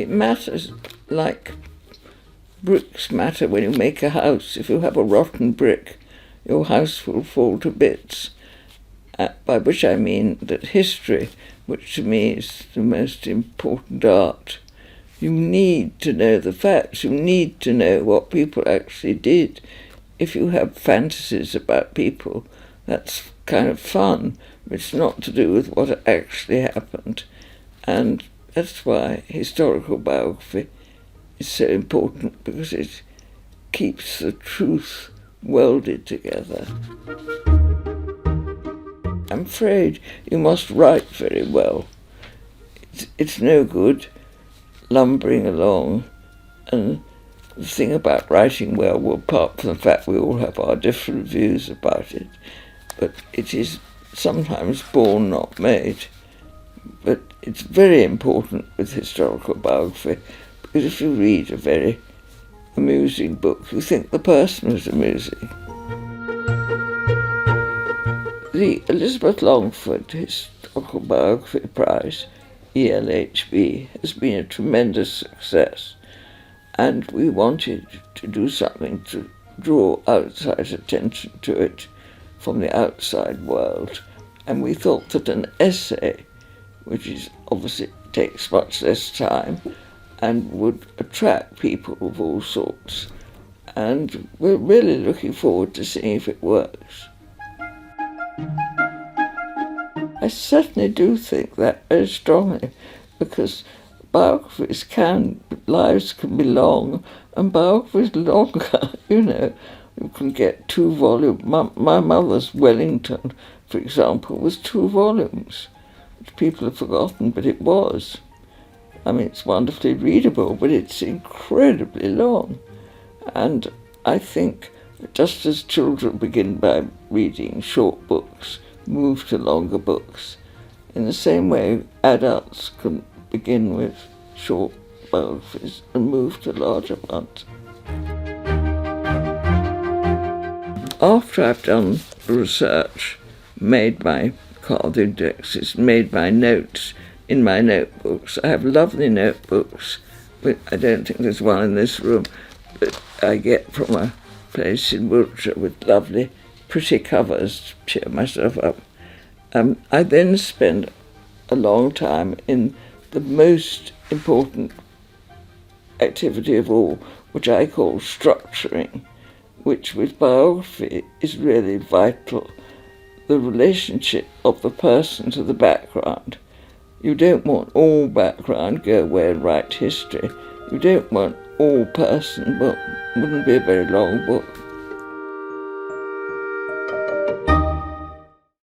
It matters like bricks matter when you make a house. If you have a rotten brick, your house will fall to bits. By which I mean that history, which to me is the most important art, you need to know the facts, you need to know what people actually did. If you have fantasies about people, that's kind of fun, but it's not to do with what actually happened. And that's why historical biography is so important, because it keeps the truth welded together. I'm afraid you must write very well. It's no good lumbering along, and the thing about writing well, apart from the fact we all have our different views about it, but it is sometimes born, not made. But it's very important with historical biography, because if you read a very amusing book, you think the person was amusing. The Elizabeth Longford Historical Biography Prize, ELHB, has been a tremendous success, and we wanted to do something to draw outside attention to it from the outside world, and we thought that an essay, which is obviously takes much less time and would attract people of all sorts, and we're really looking forward to seeing if it works. I certainly do think that very strongly, because lives can be long, and biographies longer, You can get 2 volumes. My mother's Wellington, for example, was 2 volumes, which people have forgotten, but it was. I mean, it's wonderfully readable, but it's incredibly long. And I think that just as children begin by reading short books, move to longer books, in the same way adults can begin with short biographies and move to larger ones. After I've done the research, made my card indexes, made my notes in my notebooks, I have lovely notebooks, but I don't think there's one in this room, but I get from a place in Wiltshire with lovely, pretty covers to cheer myself up. I then spend a long time in the most important activity of all, which I call structuring, which with biography is really vital, the relationship of the person to the background. You don't want all background, go away and write history. You don't want all person, well, it wouldn't be a very long book.